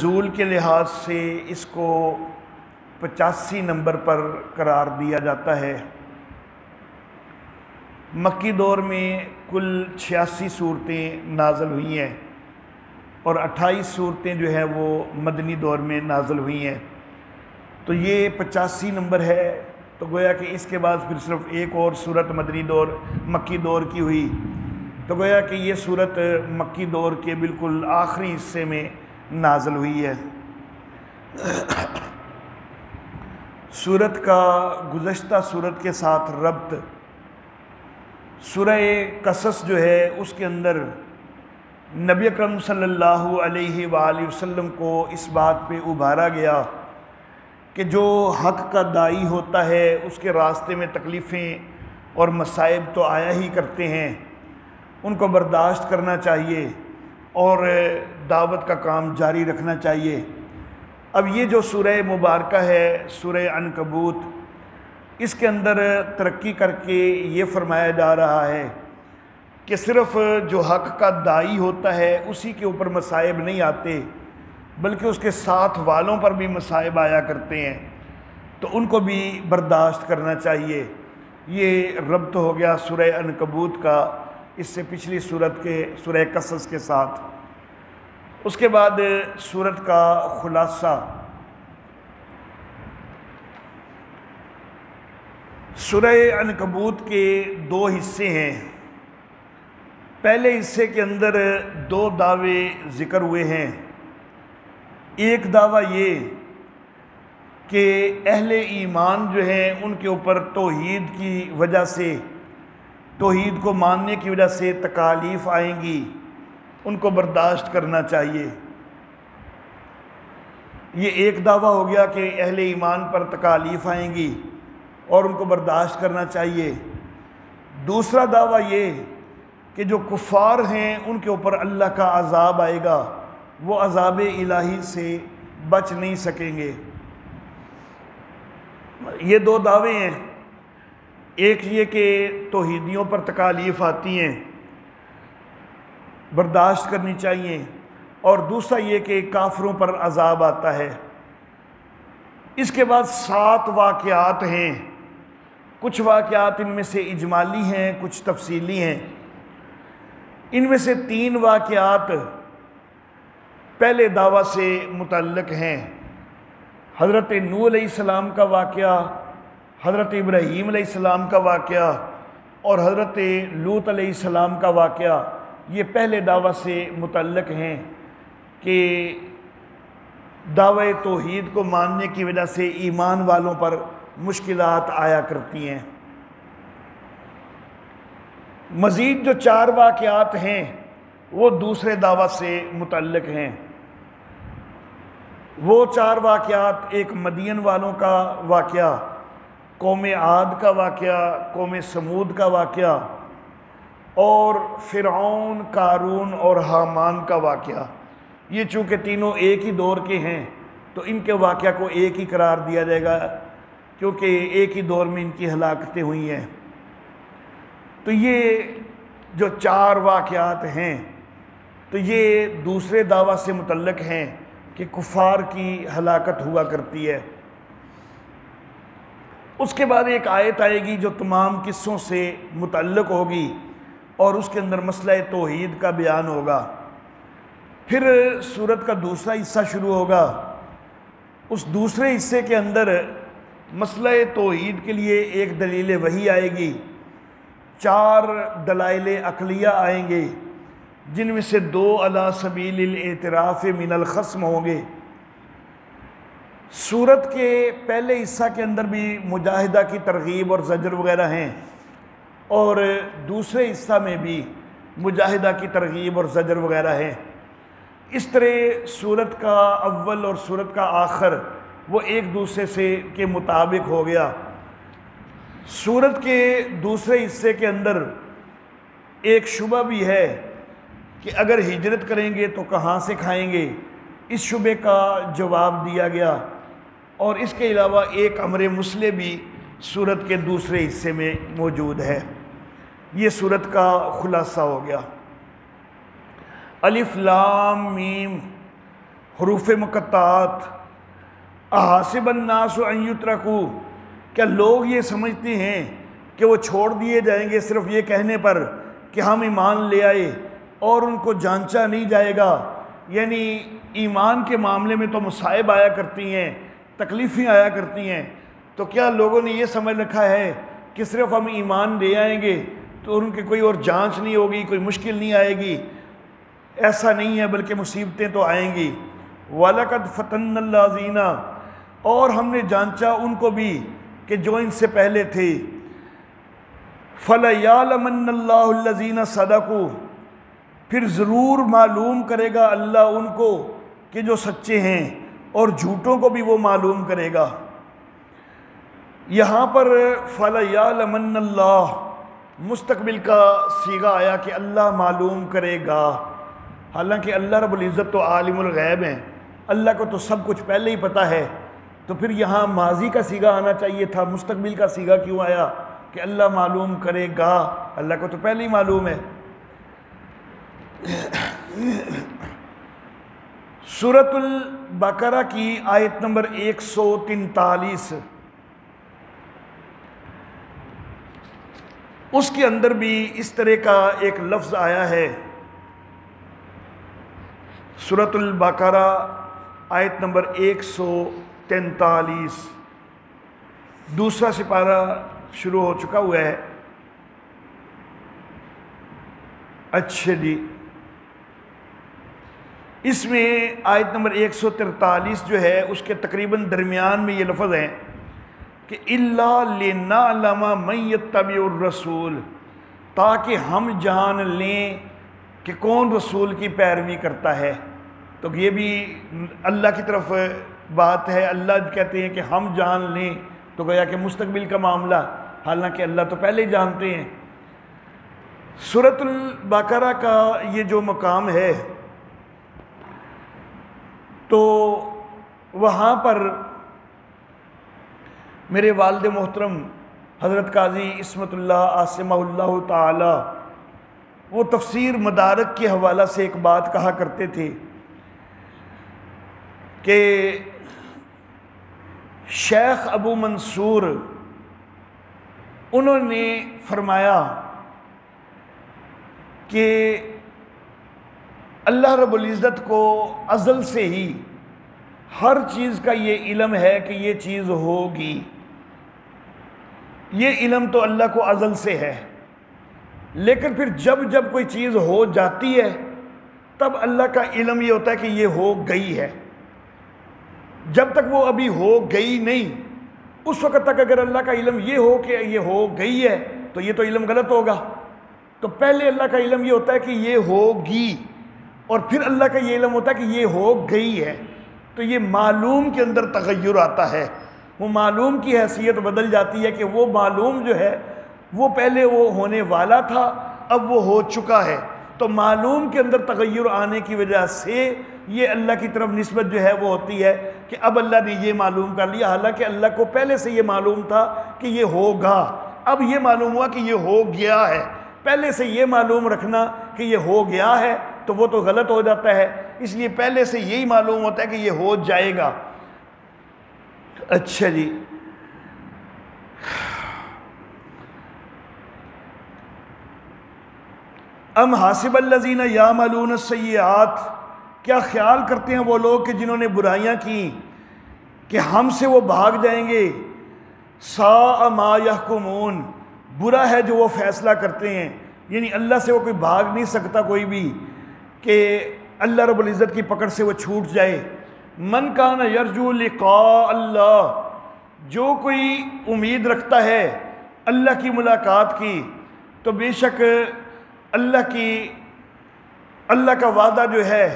نزول کے لحاظ سے اس کو 85 نمبر پر قرار دیا جاتا ہے۔ مکی دور میں کل 86 صورتیں نازل ہوئی ہیں اور 28 صورتیں جو ہیں وہ مدنی دور میں نازل ہوئی ہیں، تو یہ 85 نمبر ہے۔ تو گویا کہ اس کے بعد پھر صرف ایک اور صورت مکی دور کی ہوئی، تو گویا کہ یہ صورت مکی دور کے بالکل آخری حصے میں نازل ہوئی ہے۔ صورت کا گزشتہ صورت کے ساتھ ربط، سورہ قصص جو ہے اس کے اندر نبی اکرم صلی اللہ علیہ وآلہ وسلم کو اس بات پہ ابھارا گیا کہ جو حق کا داعی ہوتا ہے اس کے راستے میں تکلیفیں اور مصائب تو آیا ہی کرتے ہیں، ان کو برداشت کرنا چاہیے اور دعوت کا کام جاری رکھنا چاہیے۔ اب یہ جو سورہ مبارکہ ہے سورہ عنکبوت، اس کے اندر ترقی کر کے یہ فرمایا جا رہا ہے کہ صرف جو حق کا داعی ہوتا ہے اسی کے اوپر مصائب نہیں آتے، بلکہ اس کے ساتھ والوں پر بھی مصائب آیا کرتے ہیں، تو ان کو بھی برداشت کرنا چاہیے۔ یہ ربط ہو گیا سورہ عنکبوت کا اس سے پچھلی صورت کے سورہ قصص کے ساتھ۔ اس کے بعد صورت کا خلاصہ، سورہ عنکبوت کے دو حصے ہیں۔ پہلے حصے کے اندر دو دعوے ذکر ہوئے ہیں۔ ایک دعویٰ یہ کہ اہل ایمان جو ہیں ان کے اوپر توحید کی وجہ سے، توحید کو ماننے کی وجہ سے تکالیف آئیں گی، ان کو برداشت کرنا چاہیے۔ یہ ایک دعویٰ ہو گیا کہ اہل ایمان پر تکالیف آئیں گی اور ان کو برداشت کرنا چاہیے۔ دوسرا دعویٰ یہ کہ جو کفار ہیں ان کے اوپر اللہ کا عذاب آئے گا، وہ عذاب الہی سے بچ نہیں سکیں گے۔ یہ دو دعوے ہیں، ایک یہ کہ توحیدیوں پر تکالیف آتی ہیں، برداشت کرنی چاہیے، اور دوسرا یہ کہ کافروں پر عذاب آتا ہے۔ اس کے بعد 7 واقعات ہیں، کچھ واقعات ان میں سے اجمالی ہیں، کچھ تفصیلی ہیں۔ ان میں سے 3 واقعات پہلے دعویٰ سے متعلق ہیں۔ حضرت نوح علیہ السلام کا واقعہ، حضرت ابراہیم علیہ السلام کا واقعہ اور حضرت لوط علیہ السلام کا واقعہ، یہ پہلے دعویٰ سے متعلق ہیں کہ دعوی توحید کو ماننے کی وجہ سے ایمان والوں پر مشکلات آیا کرتی ہیں۔ مزید جو 4 واقعات ہیں وہ دوسرے دعویٰ سے متعلق ہیں۔ وہ 4 واقعات، ایک مدین والوں کا واقعہ، قوم عاد کا واقعہ، قوم سمود کا واقعہ اور فرعون، قارون اور حامان کا واقعہ۔ یہ چونکہ تینوں ایک ہی دور کے ہیں تو ان کے واقعہ کو ایک ہی قرار دیا جائے گا، کیونکہ ایک ہی دور میں ان کی ہلاکتیں ہوئی ہیں۔ تو یہ جو 4 واقعات ہیں تو یہ دوسرے دعویٰ سے متعلق ہیں کہ کفار کی ہلاکت ہوا کرتی ہے۔ اس کے بعد ایک آیت آئے گی جو تمام قصوں سے متعلق ہوگی اور اس کے اندر مسئلہ توحید کا بیان ہوگا۔ پھر سورت کا دوسرا حصہ شروع ہوگا۔ اس دوسرے حصے کے اندر مسئلہ توحید کے لیے ایک دلیل وحی آئے گی، 4 دلائل عقلیہ آئیں گے، جن میں سے 2 علی سبیل الاعتراف من الخصم ہوں گے۔ سورت کے پہلے حصہ کے اندر بھی مجاہدہ کی ترغیب اور زجر وغیرہ ہیں، اور دوسرے حصہ میں بھی مجاہدہ کی ترغیب اور زجر وغیرہ ہیں۔ اس طرح سورت کا اول اور سورت کا آخر وہ ایک دوسرے سے کے مطابق ہو گیا۔ سورت کے دوسرے حصے کے اندر ایک شبہ بھی ہے کہ اگر ہجرت کریں گے تو کہاں سے کھائیں گے، اس شبے کا جواب دیا گیا، اور اس کے علاوہ ایک امر مسئلہ بھی سورت کے دوسرے حصے میں موجود ہے۔ یہ سورت کا خلاصہ ہو گیا۔ الف لام میم حروف مقطعات، احاسب الناس ان یترکوا، کیا لوگ یہ سمجھتے ہیں کہ وہ چھوڑ دیے جائیں گے صرف یہ کہنے پر کہ ہم ایمان لے آئے اور ان کو جانچا نہیں جائے گا؟ یعنی ایمان کے معاملے میں تو مصائب آیا کرتی ہیں، تکلیفیں آیا کرتی ہیں، تو کیا لوگوں نے یہ سمجھ رکھا ہے کہ صرف ہم ایمان لے آئیں گے تو ان کی کوئی اور جانچ نہیں ہوگی، کوئی مشکل نہیں آئے گی؟ ایسا نہیں ہے، بلکہ مصیبتیں تو آئیں گی۔ وَلَقَدْ فَتَنَّا الَّذِينَ، اور ہم نے جانچا ان کو بھی کہ جو ان سے پہلے تھے۔ فَلَيَعْلَمَنَّ اللَّهُ الَّذِينَ صَدَقُوا، پھر ضرور معلوم کرے گا اللہ ان کو کہ جو سچے ہیں، اور جھوٹوں کو بھی وہ معلوم کرے گا۔ یہاں پر فَلَيَعْلَمَنَّ اللَّهُ مستقبل کا صیغہ آیا کہ اللہ معلوم کرے گا، حالانکہ اللہ رب العزت تو عالم الغیب ہیں، اللہ کو تو سب کچھ پہلے ہی پتہ ہے، تو پھر یہاں ماضی کا صیغہ آنا چاہیے تھا، مستقبل کا صیغہ کیوں آیا کہ اللہ معلوم کرے گا؟ اللہ کو تو پہلے ہی معلوم ہے۔ سورۃ البقرہ کی آیت نمبر 143، اس کے اندر بھی اس طرح کا ایک لفظ آیا ہے۔ سورۃ البقرہ آیت نمبر 143، دوسرا سپارہ شروع ہو چکا ہوا ہے۔ اچھا جی، اس میں آیت نمبر 143 جو ہے اس کے تقریباً درمیان میں یہ لفظ ہیں کہ إِلَّا لِنَعْلَمَ مَن يَتَّبِعُ الرَّسُولَ، تاکہ ہم جان لیں کہ کون رسول کی پیروی کرتا ہے۔ تو یہ بھی اللہ کی طرف بات ہے، اللہ کہتے ہیں کہ ہم جان لیں، تو گویا کہ مستقبل کا معاملہ، حالانکہ اللہ تو پہلے ہی جانتے ہیں۔ سورۃ البقرہ کا یہ جو مقام ہے تو وہاں پر میرے والد محترم حضرت قاضی عصمت اللہ عاصمہ اللہ تعالی وہ تفسیر مدارک کے حوالہ سے ایک بات کہا کرتے تھے کہ شیخ ابو منصور انہوں نے فرمایا کہ اللہ رب العزت کو ازل سے ہی ہر چیز کا یہ علم ہے کہ یہ چیز ہوگی، یہ علم تو اللہ کو ازل سے ہے، لیکن پھر جب کوئی چیز ہو جاتی ہے تب اللہ کا علم یہ ہوتا ہے کہ یہ ہو گئی ہے۔ جب تک وہ ابھی ہو گئی نہیں، اس وقت تک اگر اللہ کا علم یہ ہو کہ یہ ہو گئی ہے تو یہ تو علم غلط ہوگا۔ تو پہلے اللہ کا علم یہ ہوتا ہے کہ یہ ہوگی، اور پھر اللہ کا یہ علم ہوتا ہے کہ یہ ہو گئی ہے۔ تو یہ معلوم کے اندر تغیر آتا ہے، وہ معلوم کی حیثیت بدل جاتی ہے کہ وہ معلوم جو ہے وہ پہلے وہ ہونے والا تھا، اب وہ ہو چکا ہے۔ تو معلوم کے اندر تغیر آنے کی وجہ سے یہ اللہ کی طرف نسبت جو ہے وہ ہوتی ہے کہ اب اللہ نے یہ معلوم کر لیا، حالانکہ اللہ کو پہلے سے یہ معلوم تھا کہ یہ ہوگا، اب یہ معلوم ہوا کہ یہ ہو گیا ہے۔ پہلے سے یہ معلوم رکھنا کہ یہ ہو گیا ہے تو وہ تو غلط ہو جاتا ہے، اس لیے پہلے سے یہی معلوم ہوتا ہے کہ یہ ہو جائے گا۔ اچھا جی، ام حاسب الذین یعملون السیئات، کیا خیال کرتے ہیں وہ لوگ کہ جنہوں نے برائیاں کی کہ ہم سے وہ بھاگ جائیں گے؟ ساء ما یحکمون، برا ہے جو وہ فیصلہ کرتے ہیں، یعنی اللہ سے وہ کوئی بھاگ نہیں سکتا کوئی بھی کہ اللہ رب العزت کی پکڑ سے وہ چھوٹ جائے۔ من کان یرجو لقاء اللہ، جو کوئی امید رکھتا ہے اللہ کی ملاقات کی تو بے شک اللہ کا وعدہ جو ہے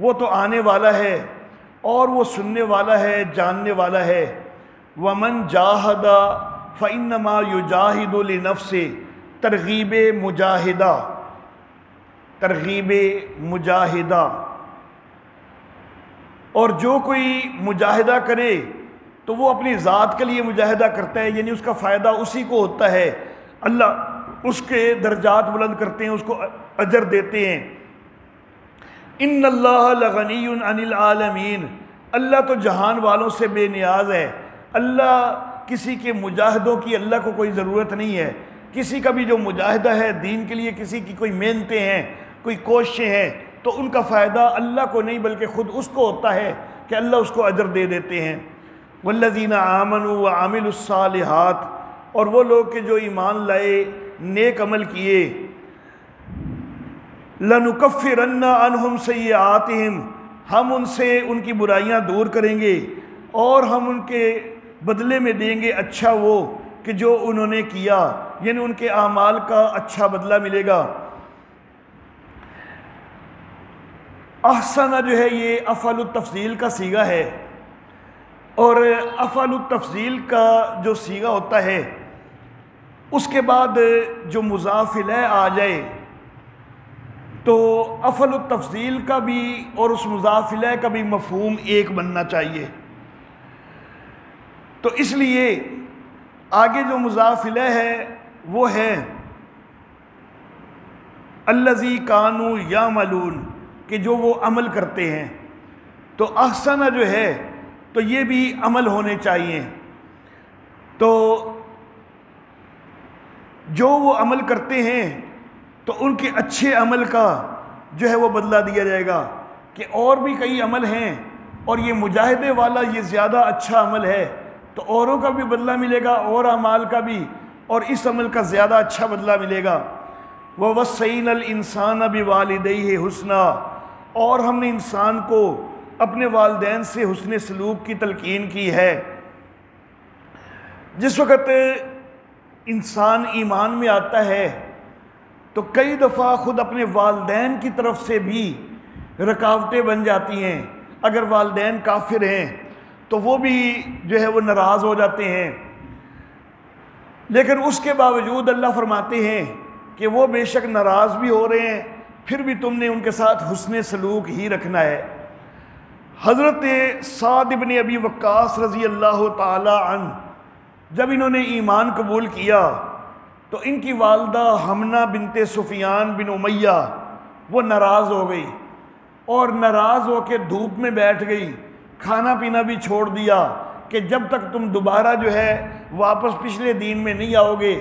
وہ تو آنے والا ہے اور وہ سننے والا ہے، جاننے والا ہے۔ وَمَنْ جَاهَدَ فَإِنَّمَا يُجَاهِدُ لِنَفْسِهِ، ترغیب مجاہدہ، اور جو کوئی مجاہدہ کرے تو وہ اپنی ذات کے لیے مجاہدہ کرتا ہے، یعنی اس کا فائدہ اسی کو ہوتا ہے، اللہ اس کے درجات بلند کرتے ہیں، اس کو اجر دیتے ہیں۔ ان اللہ لغنی عن العالمین، اللہ تو جہان والوں سے بے نیاز ہے۔ اللہ کسی کے مجاہدوں کی اللہ کو کوئی ضرورت نہیں ہے۔ کسی کا بھی جو مجاہدہ ہے دین کے لیے، کسی کی کوئی محنتیں ہیں، کوئی کوششیں ہیں، تو ان کا فائدہ اللہ کو نہیں بلکہ خود اس کو ہوتا ہے کہ اللہ اس کو اجر دے دیتے ہیں۔ والذین آمنوا وعملوا الصالحات، اور وہ لوگ کہ جو ایمان لائے، نیک عمل کیے، لَنُكَفِّرَنَّ عَنْهُمْ سَيِّئَاتِهِمْ، ہم ان سے ان کی برائیاں دور کریں گے اور ہم ان کے بدلے میں دیں گے اچھا وہ کہ جو انہوں نے کیا، یعنی ان کے اعمال کا اچھا بدلہ ملے گا۔ احسن جو ہے یہ افعل التفضیل کا صیغہ ہے، اور افعل التفضیل کا جو صیغہ ہوتا ہے اس کے بعد جو مضاف الیہ آ جائے تو افعل التفضیل کا بھی اور اس مضاف الیہ کا بھی مفہوم ایک بننا چاہیے۔ تو اس لیے آگے جو مضاف الیہ ہے وہ ہے الذی کانوا یعملون، کہ جو وہ عمل کرتے ہیں۔ تو احسن جو ہے تو یہ بھی عمل ہونے چاہیے، تو جو وہ عمل کرتے ہیں تو ان کے اچھے عمل کا جو ہے وہ بدلہ دیا جائے گا، کہ اور بھی کئی عمل ہیں اور یہ مجاہدے والا یہ زیادہ اچھا عمل ہے تو اوروں کا بھی بدلہ ملے گا اور اعمال کا بھی، اور اس عمل کا زیادہ اچھا بدلہ ملے گا۔ وَوَصَّيْنَا الْإِنسَانَ بِوَالِدَيْهِ حُسْنًا، اور ہم نے انسان کو اپنے والدین سے حسن سلوک کی تلقین کی ہے۔ جس وقت انسان ایمان میں آتا ہے تو کئی دفعہ خود اپنے والدین کی طرف سے بھی رکاوٹیں بن جاتی ہیں۔ اگر والدین کافر ہیں تو وہ بھی جو ہے وہ ناراض ہو جاتے ہیں، لیکن اس کے باوجود اللہ فرماتے ہیں کہ وہ بے شک ناراض بھی ہو رہے ہیں، پھر بھی تم نے ان کے ساتھ حسن سلوک ہی رکھنا ہے۔ حضرت سعد بن ابی وقاص رضی اللہ تعالی عنہ جب انہوں نے ایمان قبول کیا تو ان کی والدہ حمنہ بنت سفیان بن امیہ وہ ناراض ہو گئی، اور ناراض ہو کے دھوپ میں بیٹھ گئی، کھانا پینا بھی چھوڑ دیا کہ جب تک تم دوبارہ جو ہے واپس پچھلے دین میں نہیں آؤ گے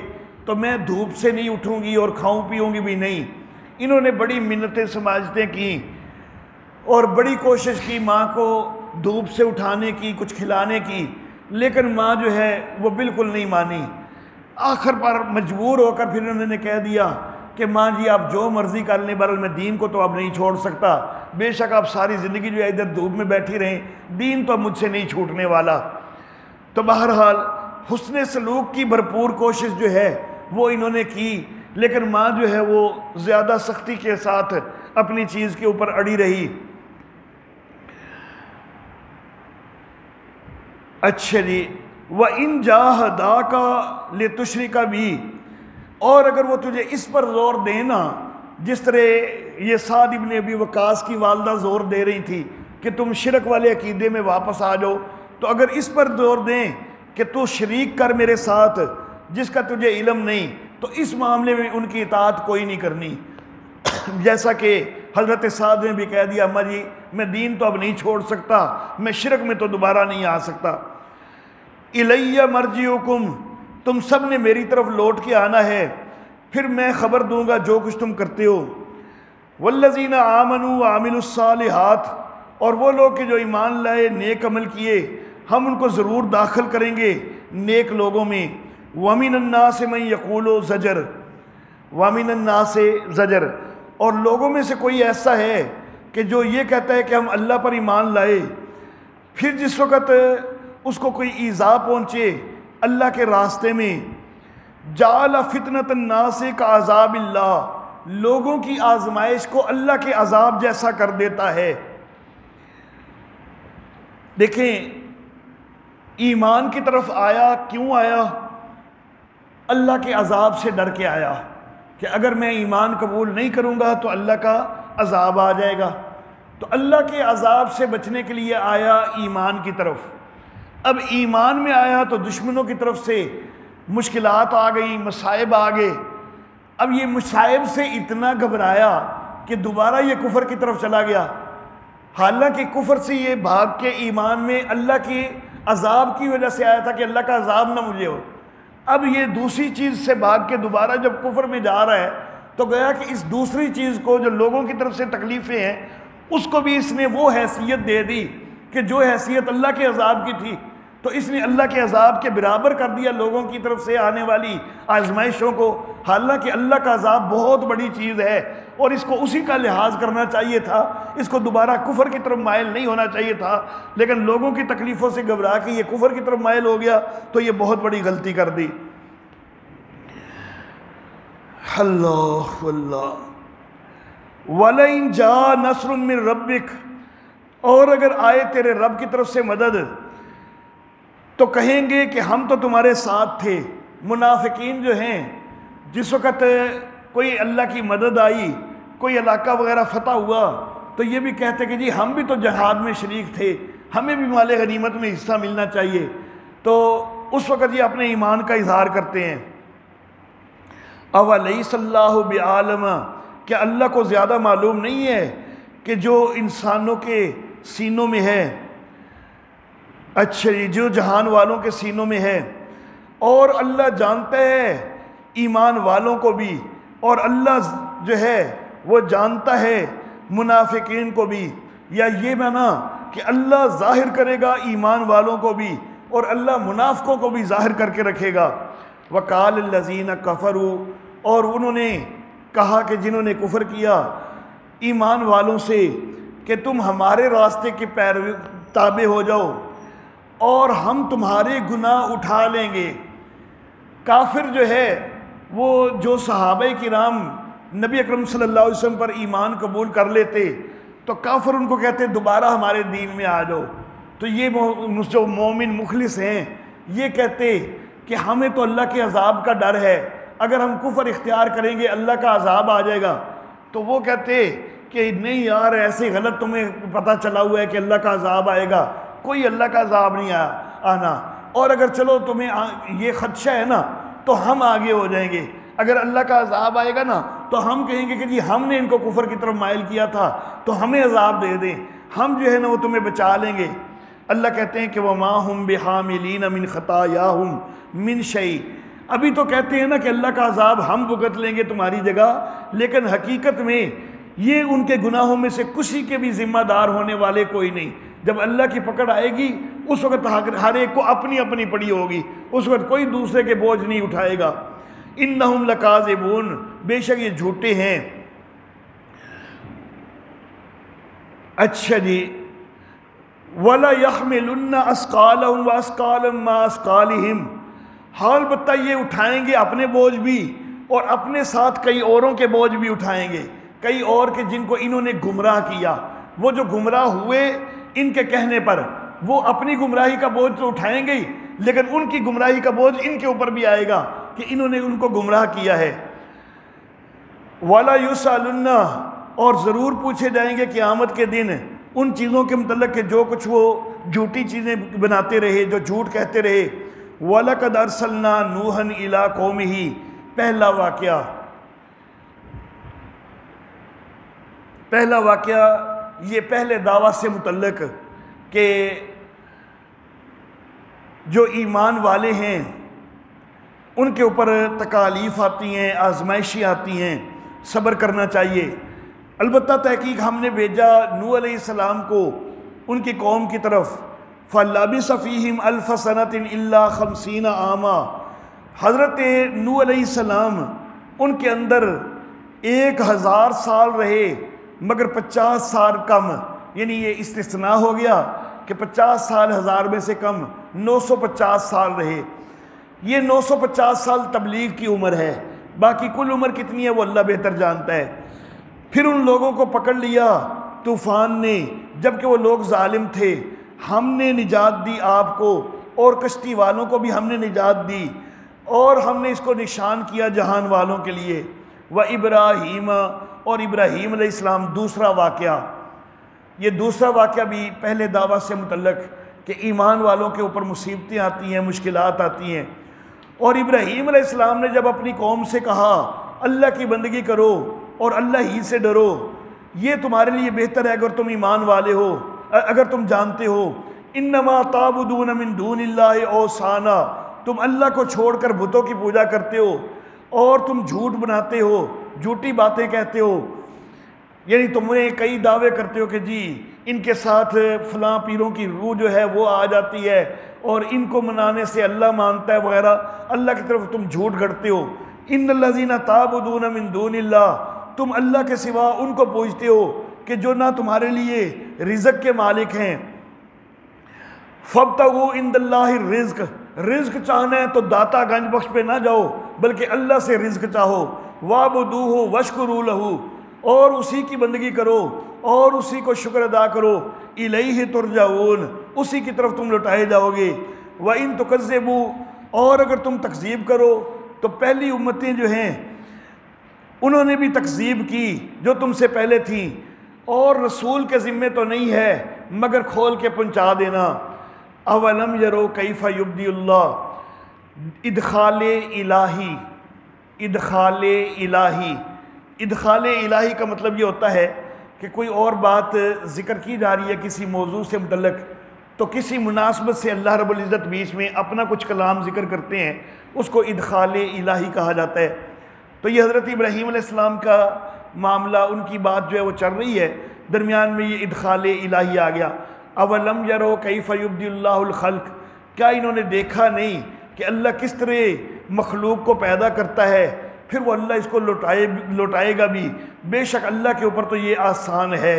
تو میں دھوپ سے نہیں اٹھوں گی اور کھاؤں پیوں گی بھی نہیں۔ انہوں نے بڑی منتیں سماجتیں کی اور بڑی کوشش کی ماں کو دھوپ سے اٹھانے کی، کچھ کھلانے کی، لیکن ماں جو ہے وہ بالکل نہیں مانی۔ آخر پر مجبور ہو کر پھر انہوں نے کہہ دیا کہ ماں جی آپ جو مرضی کر لیں، بہرحال میں دین کو تو اب نہیں چھوڑ سکتا، بے شک آپ ساری زندگی جو ہے ادھر دھوپ میں بیٹھی رہیں، دین تو اب مجھ سے نہیں چھوٹنے والا۔ تو بہرحال حسن سلوک کی بھرپور کوشش جو ہے وہ انہوں نے کی، لیکن ماں جو ہے وہ زیادہ سختی کے ساتھ اپنی چیز کے اوپر اڑی رہی۔ اچھا جی، وَإِن جَاهَدَاكَ لِتُشْرِكَ بِي، اور اگر وہ تجھے اس پر زور دینا، جس طرح یہ سعد ابن ابی وقاص کی والدہ زور دے رہی تھی کہ تم شرک والے عقیدے میں واپس آ جاؤ، تو اگر اس پر زور دیں کہ تو شریک کر میرے ساتھ جس کا تجھے علم نہیں، تو اس معاملے میں ان کی اطاعت کوئی نہیں کرنی۔ جیسا کہ حضرت سعد نے بھی کہہ دیا اماں جی میں دین تو اب نہیں چھوڑ سکتا، میں شرک میں تو دوبارہ نہیں آ سکتا۔ الیہ مرجعکم، تم سب نے میری طرف لوٹ کے آنا ہے، پھر میں خبر دوں گا جو کچھ تم کرتے ہو۔ والذین آمنوا وعملوا الصالحات، اور وہ لوگ کہ جو ایمان لائے نیک عمل کیے، ہم ان کو ضرور داخل کریں گے نیک لوگوں میں۔ وَمِنَ النَّاسِ مَن يَقُولُ زَجَرٌ، وَمِنَ النَّاسِ زَجَرٌ، اور لوگوں میں سے کوئی ایسا ہے کہ جو یہ کہتا ہے کہ ہم اللہ پر ایمان لائے، پھر جس وقت اس کو کوئی ایذا پہنچے اللہ کے راستے میں، جَعَلَ فِتْنَةَ النَّاسِ كَعَذَابِ اللَّهِ، لوگوں کی آزمائش کو اللہ کے عذاب جیسا کر دیتا ہے۔ دیکھیں ایمان کی طرف آیا، کیوں آیا؟ اللہ کے عذاب سے ڈر کے آیا کہ اگر میں ایمان قبول نہیں کروں گا تو اللہ کا عذاب آ جائے گا، تو اللہ کے عذاب سے بچنے کے لیے آیا ایمان کی طرف۔ اب ایمان میں آیا تو دشمنوں کی طرف سے مشکلات آ گئیں، مصائب آ گئے۔ اب یہ مصائب سے اتنا گھبرایا کہ دوبارہ یہ کفر کی طرف چلا گیا، حالانکہ کفر سے یہ بھاگ کے ایمان میں اللہ کی عذاب کی وجہ سے آیا تھا کہ اللہ کا عذاب نہ مجھے ہو۔ اب یہ دوسری چیز سے بھاگ کے دوبارہ جب کفر میں جا رہا ہے تو گویا کہ اس دوسری چیز کو جو لوگوں کی طرف سے تکلیفیں ہیں اس کو بھی اس نے وہ حیثیت دے دی کہ جو حیثیت اللہ کے عذاب کی تھی، تو اس نے اللہ کے عذاب کے برابر کر دیا لوگوں کی طرف سے آنے والی آزمائشوں کو، حالانکہ اللہ کا عذاب بہت بڑی چیز ہے اور اس کو اسی کا لحاظ کرنا چاہیے تھا، اس کو دوبارہ کفر کی طرف مائل نہیں ہونا چاہیے تھا، لیکن لوگوں کی تکلیفوں سے گھبرا کے یہ کفر کی طرف مائل ہو گیا تو یہ بہت بڑی غلطی کر دی۔ اللہ اللہ وَلَئِن جَاءَ نَصْرٌ مِّن رَبِّكَ، اور اگر آئے تیرے رب کی طرف سے مدد تو کہیں گے کہ ہم تو تمہارے ساتھ تھے۔ منافقین جو ہیں جس وقت کوئی اللہ کی مدد آئی، کوئی علاقہ وغیرہ فتح ہوا تو یہ بھی کہتے کہ جی ہم بھی تو جہاد میں شریک تھے، ہمیں بھی مال غنیمت میں حصہ ملنا چاہیے، تو اس وقت یہ اپنے ایمان کا اظہار کرتے ہیں۔ اَوَلَيْسَ اللَّهُ بِعَالِمٍ، کیا اللہ کو زیادہ معلوم نہیں ہے کہ جو انسانوں کے سینوں میں ہے، اچھا جو جہان والوں کے سینوں میں ہے، اور اللہ جانتا ہے ایمان والوں کو بھی، اور اللہ جو ہے وہ جانتا ہے منافقین کو بھی، یا یہ معنی کہ اللہ ظاہر کرے گا ایمان والوں کو بھی اور اللہ منافقوں کو بھی ظاہر کر کے رکھے گا۔ وَقَالَ الَّذِينَ كَفَرُوا، اور انہوں نے کہا کہ جنہوں نے کفر کیا ایمان والوں سے کہ تم ہمارے راستے کے تابع ہو جاؤ اور ہم تمہارے گناہ اٹھا لیں گے۔ کافر جو ہے وہ جو صحابہ کرام نبی اکرم صلی اللہ علیہ وسلم پر ایمان قبول کر لیتے تو کافر ان کو کہتے دوبارہ ہمارے دین میں آ جاؤ، تو یہ جو مومن مخلص ہیں یہ کہتے کہ ہمیں تو اللہ کے عذاب کا ڈر ہے، اگر ہم کفر اختیار کریں گے اللہ کا عذاب آ جائے گا، تو وہ کہتے کہ نہیں یار ایسے غلط تمہیں پتہ چلا ہوا ہے کہ اللہ کا عذاب آئے گا، کوئی اللہ کا عذاب نہیں آنا، اور اگر چلو تمہیں یہ خدشہ ہے نا تو ہم آگے ہو جائیں گے، اگر اللہ کا عذاب آئے گا نا تو ہم کہیں گے کہ جی ہم نے ان کو کفر کی طرف مائل کیا تھا تو ہمیں عذاب دے دیں، ہم جو ہے نا وہ تمہیں بچا لیں گے۔ اللہ کہتے ہیں کہ وَمَا هُمْ بِحَامِلِينَ مِنْ خَطَايَاهُمْ مِنْ شَيْءٍ، ابھی تو کہتے ہیں نا کہ اللہ کا عذاب ہم بھگت لیں گے تمہاری جگہ، لیکن حقیقت میں یہ ان کے گناہوں میں سے کسی کے بھی ذمہ دار ہونے والے کوئی نہیں۔ جب اللہ کی پکڑ آئے گی اس وقت ہر ایک کو اپنی اپنی پڑی ہوگی، اس وقت کوئی دوسرے کے بوجھ نہیں اٹھائے گا۔ اِنَّهُمْ لَكَاذِبُونَ، بے شک یہ جھوٹے ہیں۔ اچھا جی، وَلَا يَحْمِلُنَّ أَثْقَالَهُمْ وَأَثْقَالًا مَّا أَثْقَالِهِمْ، ہاں البتہ یہ اٹھائیں گے اپنے بوجھ بھی اور اپنے ساتھ کئی اوروں کے بوجھ بھی اٹھائیں گے، کئی اور کے جن کو انہوں نے گمراہ کیا، وہ جو گمراہ ہوئے ان کے کہنے پر وہ اپنی گمراہی کا بوجھ تو اٹھائیں گے ہی، لیکن ان کی گمراہی کا بوجھ ان کے اوپر بھی آئے گا کہ انہوں نے ان کو گمراہ کیا ہے۔ وَلَا يُسْأَلُنَّ، اور ضرور پوچھے جائیں گے قیامت کے دن ان چیزوں کے متعلق کہ جو کچھ وہ جھوٹی چیزیں بناتے رہے، جو جھوٹ کہتے رہے۔ وَلَقَدْ أَرْسَلْنَا نُوحًا إِلَىٰ قَوْمِهِ، پہلا واقعہ یہ پہلے دعویٰ سے متعلق کہ جو ایمان والے ہیں ان کے اوپر تکالیف آتی ہیں، آزمائشیں آتی ہیں، صبر کرنا چاہیے۔ البتہ تحقیق ہم نے بھیجا نوح علیہ السلام کو ان کی قوم کی طرف، فَلَبِثَ فِيهِمْ أَلْفَ سَنَةٍ إِلَّا 50 عاما، حضرت نوح علیہ السلام ان کے اندر 1000 سال رہے مگر 50 سال کم، یعنی یہ استثناء ہو گیا کہ 50 سال 1000 میں سے کم 950 سال رہے۔ یہ 950 سال تبلیغ کی عمر ہے، باقی کل عمر کتنی ہے وہ اللہ بہتر جانتا ہے۔ پھر ان لوگوں کو پکڑ لیا طوفان نے، جبکہ وہ لوگ ظالم تھے، ہم نے نجات دی آپ کو اور کشتی والوں کو بھی ہم نے نجات دی، اور ہم نے اس کو نشان کیا جہان والوں کے لیے۔ وَإِبْرَاهِيمَ، اور ابراہیم علیہ السلام دوسرا واقعہ، یہ دوسرا واقعہ بھی پہلے دعویٰ سے متعلق کہ ایمان والوں کے اوپر مصیبتیں آتی ہیں، مشکلات آتی ہیں، اور ابراہیم علیہ السلام نے جب اپنی قوم سے کہا اللہ کی بندگی کرو اور اللہ ہی سے ڈرو، یہ تمہارے لیے بہتر ہے اگر تم ایمان والے ہو، اگر تم جانتے ہو۔ انما تعبدون من دون اللہ اوثانا، تم اللہ کو چھوڑ کر بتوں کی پوجا کرتے ہو اور تم جھوٹ بناتے ہو، جھوٹی باتیں کہتے ہو، یعنی تم نے کئی دعوے کرتے ہو کہ جی ان کے ساتھ فلاں پیروں کی روح جو ہے وہ آ جاتی ہے اور ان کو منانے سے اللہ مانتا ہے وغیرہ، اللہ کی طرف تم جھوٹ گھڑتے ہو۔ ان الذین تعبدون من دون اللہ، تم اللہ کے سوا ان کو پوجتے ہو کہ جو نہ تمہارے لیے رزق کے مالک ہیں۔ فابتغوا عند اللہ الرزق، رزق چاہنا ہے تو داتا گنج بخش پہ نہ جاؤ بلکہ اللہ سے رزق چاہو۔ وَاعْبُدُوهُ وَاشْكُرُوا لَهُ، اور اسی کی بندگی کرو اور اسی کو شکر ادا کرو۔ الیہ ترجعون، اسی کی طرف تم لوٹائے جاؤ گے۔ وَإِن تُكَذِّبُوا، اور اگر تم تکذیب کرو تو پہلی امتیں جو ہیں انہوں نے بھی تکذیب کی جو تم سے پہلے تھیں، اور رسول کے ذمے تو نہیں ہے مگر کھول کے پہنچا دینا۔ اولم یرو کیف یبدی اللہ، ادخال الہی، ادخال الہی، ادخال الہی کا مطلب یہ ہوتا ہے کہ کوئی اور بات ذکر کی جا رہی ہے کسی موضوع سے متعلق، تو کسی مناسبت سے اللہ رب العزت بیچ میں اپنا کچھ کلام ذکر کرتے ہیں، اس کو ادخال الہی کہا جاتا ہے۔ تو یہ حضرت ابراہیم علیہ السلام کا معاملہ، ان کی بات جو ہے وہ چل رہی ہے، درمیان میں یہ ادخال الہی آ گیا۔ اولم یرو کیف یبدی اللہ الخلق، کیا انہوں نے دیکھا نہیں کہ اللہ کس طرح مخلوق کو پیدا کرتا ہے، پھر وہ اللہ اس کو لوٹائے گا بھی۔ بے شک اللہ کے اوپر تو یہ آسان ہے،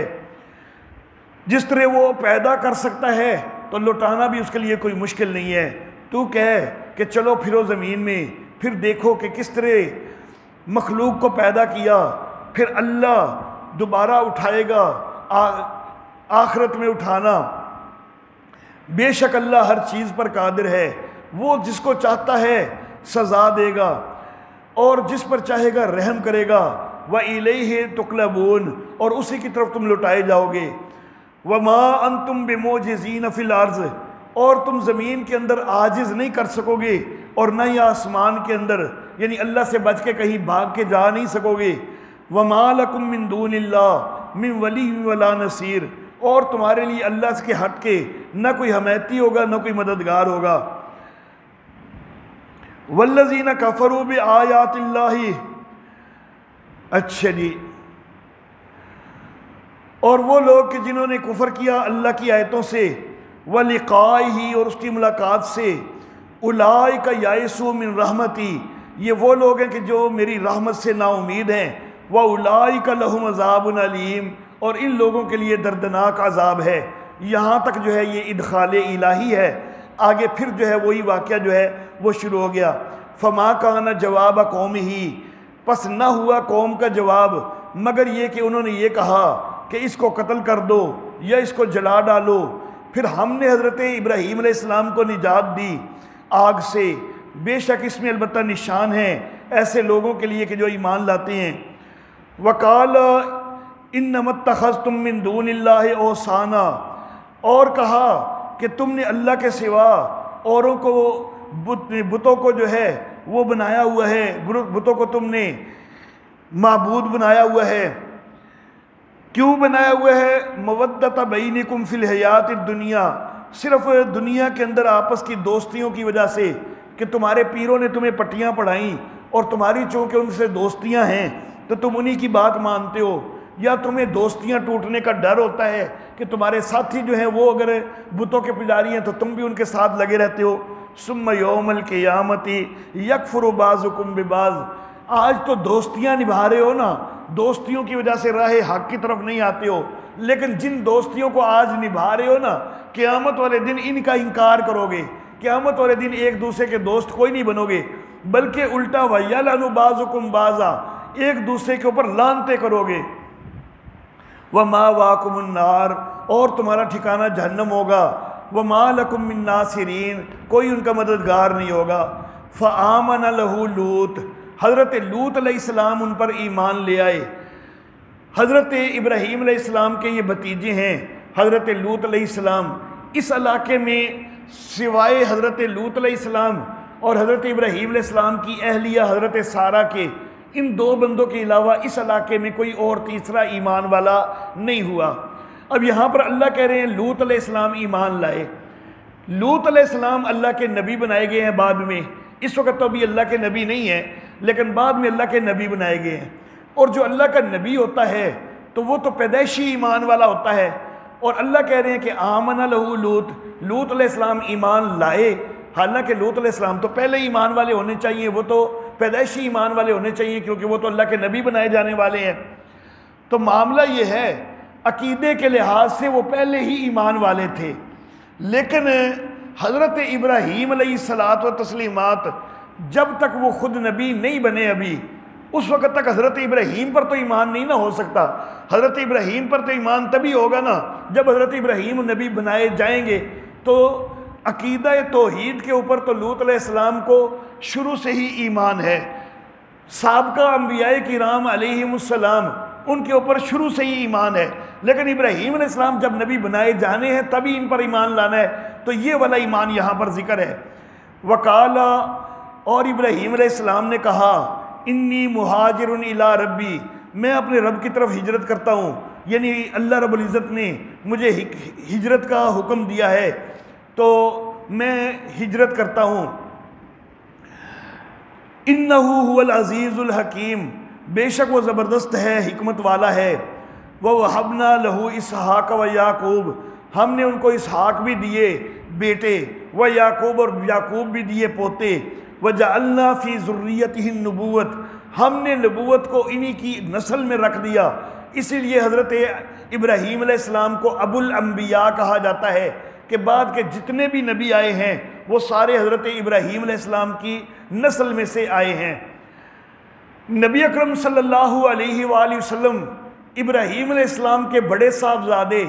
جس طرح وہ پیدا کر سکتا ہے تو لوٹانا بھی اس کے لیے کوئی مشکل نہیں ہے۔ تو کہہ کہ چلو پھرو زمین میں، پھر دیکھو کہ کس طرح مخلوق کو پیدا کیا، پھر اللہ دوبارہ اٹھائے گا، آخرت میں اٹھانا۔ بے شک اللہ ہر چیز پر قادر ہے، وہ جس کو چاہتا ہے سزا دے گا اور جس پر چاہے گا رحم کرے گا۔ وَإِلَيْهِ تُقْلَبُونَ، اور اسی کی طرف تم لوٹائے جاؤ گے۔ وَمَا أَنْتُمْ بِمُعْجِزِينَ فِي الْأَرْضِ، اور تم زمین کے اندر عاجز نہیں کر سکو گے اور نہ ہی آسمان کے اندر، یعنی اللہ سے بچ کے کہیں بھاگ کے جا نہیں سکو گے۔ وَمَا لَكُم مِّن دُونِ اللَّهِ مِّن وَلِيٍّ وَلَا نَصِيرٍ، اور تمہارے لیے اللہ کے ہٹ کے نہ کوئی حمایتی ہوگا نہ کوئی مددگار ہوگا۔ وَالَّذِينَ كَفَرُوا بِآيَاتِ اللَّهِ، اچھا جی، اور وہ لوگ کہ جنہوں نے کفر کیا اللہ کی آیتوں سے، وَلِقَائِهِ، اور اس کی ملاقات سے، أُولَئِكَ يَئِسُوا مِن رَحْمَتِي، یہ وہ لوگ ہیں کہ جو میری رحمت سے نا امید ہیں۔ وَأُولَئِكَ لَهُمْ عَذَابٌ أَلِيمٌ، اور ان لوگوں کے لیے دردناک عذاب ہے۔ یہاں تک جو ہے یہ ادخال الہی ہے، آگے پھر جو ہے وہی واقعہ جو ہے وہ شروع ہو گیا۔ فما کان جواب قومہ، پس نہ ہوا قوم کا جواب مگر یہ کہ انہوں نے یہ کہا کہ اس کو قتل کر دو یا اس کو جلا ڈالو۔ پھر ہم نے حضرت ابراہیم علیہ السلام کو نجات دی آگ سے، بے شک اس میں البتہ نشان ہے ایسے لوگوں کے لیے کہ جو ایمان لاتے ہیں۔ وقال انما اتخذتم من دون اللہ اوثانا، اور کہا کہ تم نے اللہ کے سوا اوروں کو، بتوں کو جو ہے وہ بنایا ہوا ہے، بتوں کو تم نے معبود بنایا ہوا ہے۔ کیوں بنایا ہوا ہے؟ مودۃ بینکم فی الحیات الدنیا، صرف دنیا کے اندر آپس کی دوستیوں کی وجہ سے، کہ تمہارے پیروں نے تمہیں پٹیاں پڑھائیں اور تمہاری چونکہ ان سے دوستیاں ہیں تو تم انہی کی بات مانتے ہو، یا تمہیں دوستیاں ٹوٹنے کا ڈر ہوتا ہے کہ تمہارے ساتھی جو ہیں وہ اگر بتوں کے پجاری ہیں تو تم بھی ان کے ساتھ لگے رہتے ہو۔ ثم یوم القیامت یکفر بعضکم ببعض، آج تو دوستیاں نبھا رہے ہو نا، دوستیوں کی وجہ سے راہ حق کی طرف نہیں آتے ہو، لیکن جن دوستیوں کو آج نبھا رہے ہو نا، قیامت والے دن ان کا انکار کرو گے، قیامت والے دن ایک دوسرے کے دوست کوئی نہیں بنو گے، بلکہ الٹا وَيَلْعَنُ بَعْضُكُمْ بَعْضًا، ایک دوسرے کے اوپر لعنتیں کرو گے۔ وَمَأْوَاكُمُ النَّارُ، اور تمہارا ٹھکانہ جہنم ہوگا۔ وَمَا لَكُم مِّن نَاصِرِينَ، کوئی ان کا مددگار نہیں ہوگا۔ فَآمَنَ لَهُ لوط، حضرت لوط علیہ السلام ان پر ایمان لے آئے۔ حضرت ابراہیم علیہ السلام کے یہ بھتیجے ہیں حضرت لوط علیہ السلام۔ اس علاقے میں سوائے حضرت لوط علیہ السلام اور حضرت ابراہیم علیہ السلام کی اہلیہ حضرت سارہ کے ان دو بندوں کے علاوہ اس علاقے میں کوئی اور تیسرا ایمان والا نہیں ہوا۔ اب یہاں پر اللہ کہہ رہے ہیں لوط علیہ السلام ایمان لائے۔ لوط علیہ السلام اللہ کے نبی بنائے گئے ہیں بعد میں، اس وقت تو ابھی اللہ کے نبی نہیں ہیں، لیکن بعد میں اللہ کے نبی بنائے گئے ہیں۔ اور جو اللہ کا نبی ہوتا ہے تو وہ تو پیدائشی ایمان والا ہوتا ہے، اور اللہ کہہ رہے ہیں کہ آمن لہو لوط، لوط علیہ السلام ایمان لائے۔ حالانکہ لوط علیہ السلام تو پہلے ایمان والے ہونے چاہیے، وہ تو پیدائشی ایمان والے ہونے چاہیے، کیونکہ وہ تو اللہ کے نبی بنائے جانے والے ہیں۔ تو معاملہ یہ ہے، عقیدے کے لحاظ سے وہ پہلے ہی ایمان والے تھے، لیکن حضرت ابراہیم علیہ الصلاۃ و تسلیمات جب تک وہ خود نبی نہیں بنے ابھی، اس وقت تک حضرت ابراہیم پر تو ایمان نہیں نہ ہو سکتا۔ حضرت ابراہیم پر تو ایمان تبھی ہوگا نا جب حضرت ابراہیم نبی بنائے جائیں گے۔ تو عقیدہ توحید کے اوپر تو لوط علیہ السلام کو شروع سے ہی ایمان ہے، سابقہ انبیاء کرام علیہم السلام ان کے اوپر شروع سے ہی ایمان ہے، لیکن ابراہیم علیہ السلام جب نبی بنائے جانے ہیں تبھی ان پر ایمان لانا ہے۔ تو یہ والا ایمان یہاں پر ذکر ہے۔ وقالا، اور ابراہیم علیہ السلام نے کہا، انی مہاجر الی ربی، میں اپنے رب کی طرف ہجرت کرتا ہوں، یعنی اللہ رب العزت نے مجھے ہجرت کا حکم دیا ہے تو میں ہجرت کرتا ہوں۔ انہ هو العزیز الحکیم، بے شک وہ زبردست ہے، حکمت والا ہے۔ وَوَهَبْنَا لَهُ اسحاق وَیعقوب، ہم نے ان کو اسحاق بھی دیے بیٹے، وَیعقوب، اور یعقوب بھی دیے پوتے۔ وَجَعَلْنَا فِي ذُرِّيَّتِهِ النُّبُوَّةَ، ہم نے نبوت کو انہی کی نسل میں رکھ دیا، اسی لیے حضرت ابراہیم علیہ السلام کو ابو الانبیاء کہا جاتا ہے کہ بعد کے جتنے بھی نبی آئے ہیں وہ سارے حضرت ابراہیم علیہ السلام کی نسل میں سے آئے ہیں۔ نبی اکرم صلی اللہ علیہ وآلہ وسلم ابراہیم علیہ السلام کے بڑے صاحبزادے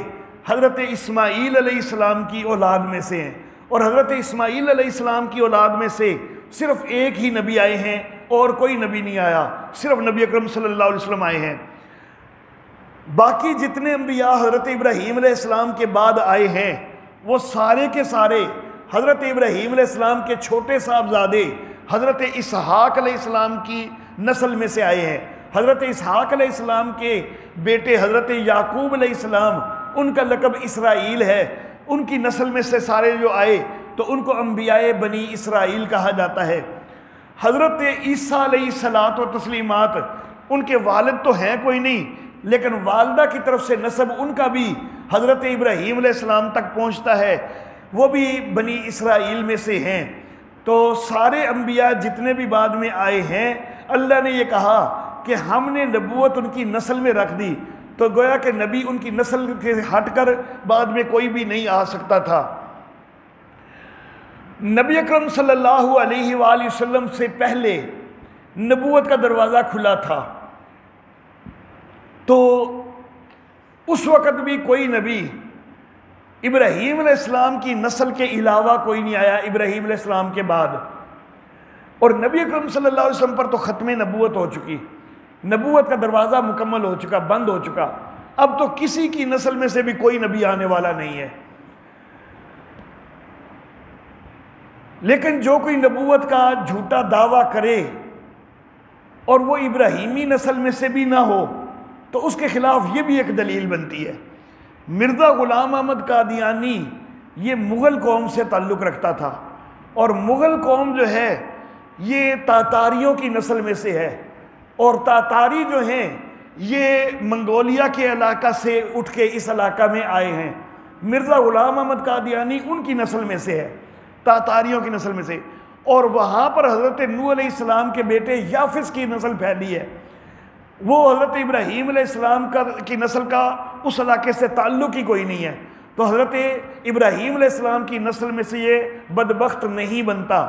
حضرت اسماعیل علیہ السلام کی اولاد میں سے ہیں، اور حضرت اسماعیل علیہ السلام کی اولاد میں سے صرف ایک ہی نبی آئے ہیں اور کوئی نبی نہیں آیا، صرف نبی اکرم صلی اللہ علیہ وسلم آئے ہیں۔ باقی جتنے انبیاء حضرت ابراہیم علیہ السلام کے بعد آئے ہیں وہ سارے کے سارے حضرت ابراہیم علیہ السلام کے چھوٹے صاحبزادے حضرت اسحاق علیہ السلام کی نسل میں سے آئے ہیں۔ حضرت اسحاق علیہ السلام کے بیٹے حضرت یعقوب علیہ السلام، ان کا لقب اسرائیل ہے، ان کی نسل میں سے سارے جو آئے تو ان کو انبیاء بنی اسرائیل کہا جاتا ہے۔ حضرت عیسیٰ علیہ الصلاۃ و تسلیمات، ان کے والد تو ہیں کوئی نہیں، لیکن والدہ کی طرف سے نسب ان کا بھی حضرت ابراہیم علیہ السلام تک پہنچتا ہے، وہ بھی بنی اسرائیل میں سے ہیں۔ تو سارے انبیاء جتنے بھی بعد میں آئے ہیں، اللہ نے یہ کہا کہ ہم نے نبوت ان کی نسل میں رکھ دی، تو گویا کہ نبی ان کی نسل سے ہٹ کر بعد میں کوئی بھی نہیں آ سکتا تھا۔ نبی اکرم صلی اللہ علیہ وآلہ وسلم سے پہلے نبوت کا دروازہ کھلا تھا، تو اس وقت بھی کوئی نبی ابراہیم علیہ السلام کی نسل کے علاوہ کوئی نہیں آیا ابراہیم علیہ السلام کے بعد، اور نبی اکرم صلی اللہ علیہ وسلم پر تو ختم نبوت ہو چکی، نبوت کا دروازہ مکمل ہو چکا، بند ہو چکا، اب تو کسی کی نسل میں سے بھی کوئی نبی آنے والا نہیں ہے۔ لیکن جو کوئی نبوت کا جھوٹا دعویٰ کرے اور وہ ابراہیمی نسل میں سے بھی نہ ہو تو اس کے خلاف یہ بھی ایک دلیل بنتی ہے۔ مرزا غلام احمد قادیانی یہ مغل قوم سے تعلق رکھتا تھا، اور مغل قوم جو ہے یہ تاتاریوں کی نسل میں سے ہے، اور تاتاری جو ہیں یہ منگولیا کے علاقہ سے اٹھ کے اس علاقہ میں آئے ہیں۔ مرزا غلام احمد قادیانی ان کی نسل میں سے ہے، تاتاریوں کی نسل میں سے، اور وہاں پر حضرت نوح علیہ السلام کے بیٹے یافس کی نسل پھیلی ہے، وہ حضرت ابراہیم علیہ السلام کی نسل کا اس علاقے سے تعلق ہی کوئی نہیں ہے، تو حضرت ابراہیم علیہ السلام کی نسل میں سے یہ بدبخت نہیں بنتا۔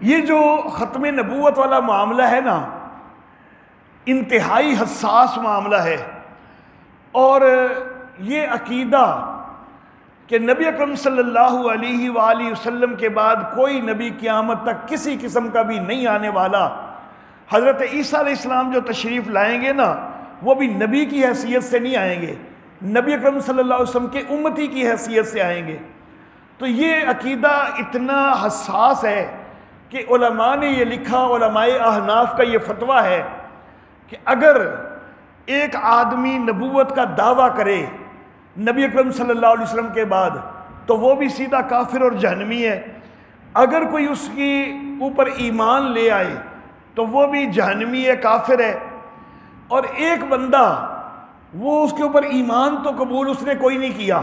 یہ جو ختم نبوت والا معاملہ ہے نا، انتہائی حساس معاملہ ہے، اور یہ عقیدہ کہ نبی اکرم صلی اللہ علیہ وآلہ وسلم کے بعد کوئی نبی قیامت تک کسی قسم کا بھی نہیں آنے والا، حضرت عیسیٰ علیہ السلام جو تشریف لائیں گے نا وہ بھی نبی کی حیثیت سے نہیں آئیں گے، نبی اکرم صلی اللہ علیہ وسلم کے امتی کی حیثیت سے آئیں گے۔ تو یہ عقیدہ اتنا حساس ہے کہ علماء نے یہ لکھا، علماء احناف کا یہ فتویٰ ہے کہ اگر ایک آدمی نبوت کا دعویٰ کرے نبی اکرم صلی اللہ علیہ وسلم کے بعد تو وہ بھی سیدھا کافر اور جہنمی ہے، اگر کوئی اس کی اوپر ایمان لے آئے تو وہ بھی جہنمی ہے، کافر ہے۔ اور ایک بندہ وہ اس کے اوپر ایمان تو قبول اس نے کوئی نہیں کیا،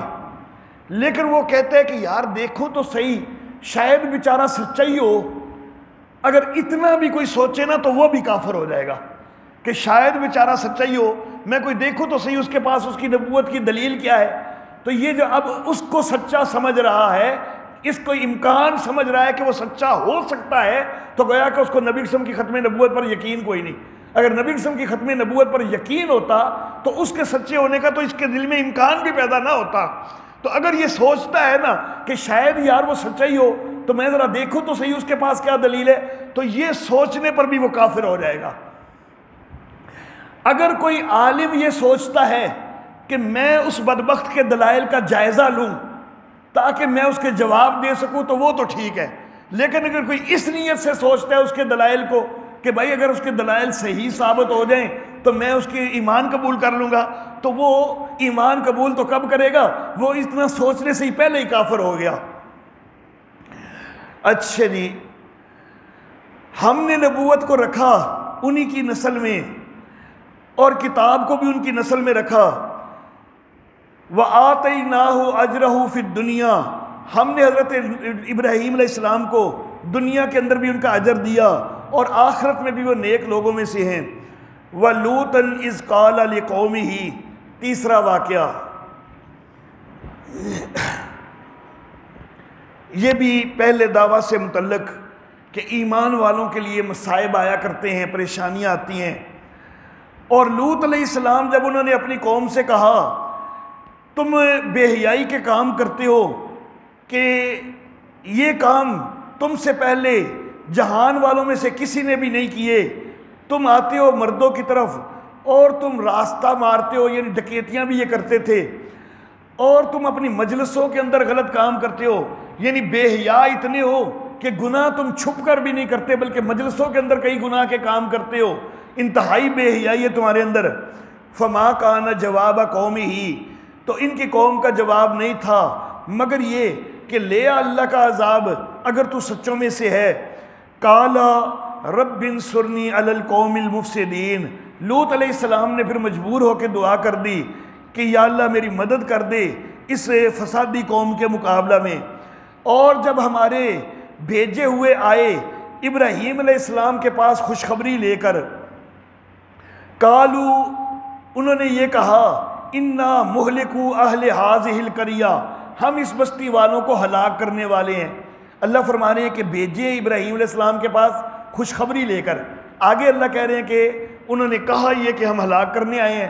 لیکن وہ کہتا ہے کہ یار دیکھو تو صحیح، شاید بیچارہ سچا ہی ہو، اگر اتنا بھی کوئی سوچے نا تو وہ بھی کافر ہو جائے گا کہ شاید بیچارہ سچا ہی ہو، میں کوئی دیکھوں تو صحیح اس کے پاس اس کی نبوت کی دلیل کیا ہے۔ تو یہ جو اب اس کو سچا سمجھ رہا ہے، اس کو امکان سمجھ رہا ہے کہ وہ سچا ہو سکتا ہے، تو گویا کہ اس کو نبی قسم کی ختم نبوت پر یقین کوئی نہیں۔ اگر نبی قسم کی ختم نبوت پر یقین ہوتا تو اس کے سچے ہونے کا تو اس کے دل میں امکان بھی پیدا نہ ہوتا۔ تو اگر یہ سوچتا ہے نا کہ شاید یار وہ سچا ہی ہو تو میں ذرا دیکھوں تو صحیح اس کے پاس کیا دلیل ہے، تو یہ سوچنے پر بھی وہ کافر ہو جائے گا۔ اگر کوئی عالم یہ سوچتا ہے کہ میں اس بدبخت کے دلائل کا جائزہ لوں تاکہ میں اس کے جواب دے سکوں تو وہ تو ٹھیک ہے، لیکن اگر کوئی اس نیت سے سوچتا ہے اس کے دلائل کو کہ بھائی اگر اس کے دلائل صحیح ثابت ہو جائیں تو میں اس کے ایمان قبول کر لوں گا، تو وہ ایمان قبول تو کب کرے گا، وہ اتنا سوچنے سے ہی پہلے ہی کافر ہو گیا۔ اچھا جی، ہم نے نبوت کو رکھا انہی کی نسل میں اور کتاب کو بھی ان کی نسل میں رکھا۔ وَآتَيْنَاهُ أَجْرَهُ فِي الدُّنْيَا، ہم نے حضرت ابراہیم علیہ السلام کو دنیا کے اندر بھی ان کا اجر دیا اور آخرت میں بھی وہ نیک لوگوں میں سے ہیں۔ وَلُوطًا إِذْ قَالَ لِقَوْمِهِ، تیسرا واقعہ، یہ بھی پہلے دعویٰ سے متعلق کہ ایمان والوں کے لیے مصائب آیا کرتے ہیں، پریشانیاں آتی ہیں۔ اور لوط علیہ السلام جب انہوں نے اپنی قوم سے کہا تم بے حیائی کے کام کرتے ہو کہ یہ کام تم سے پہلے جہان والوں میں سے کسی نے بھی نہیں کیے، تم آتے ہو مردوں کی طرف اور تم راستہ مارتے ہو، یعنی ڈکیتیاں بھی یہ کرتے تھے، اور تم اپنی مجلسوں کے اندر غلط کام کرتے ہو، یعنی بے حیا اتنے ہو کہ گناہ تم چھپ کر بھی نہیں کرتے بلکہ مجلسوں کے اندر کئی گناہ کے کام کرتے ہو، انتہائی بے حیائی ہے تمہارے اندر۔ فما کان جواب قومہ، تو ان کی قوم کا جواب نہیں تھا مگر یہ کہ لے اللہ کا عذاب اگر تو سچوں میں سے ہے۔ قالا رب انصرنی علی القوم المفسدین، لوط علیہ السلام نے پھر مجبور ہو کے دعا کر دی کہ یا اللہ میری مدد کر دے اس فسادی قوم کے مقابلہ میں۔ اور جب ہمارے بھیجے ہوئے آئے ابراہیم علیہ السلام کے پاس خوشخبری لے کر، قالو، انہوں نے یہ کہا، انا مہلکو اہل ہذہ القریہ، ہم اس بستی والوں کو ہلاک کرنے والے ہیں۔ اللہ فرما رہے ہیں کہ بھیجے ابراہیم علیہ السلام کے پاس خوشخبری لے کر، آگے اللہ کہہ رہے ہیں کہ انہوں نے کہا یہ کہ ہم ہلاک کرنے آئے ہیں۔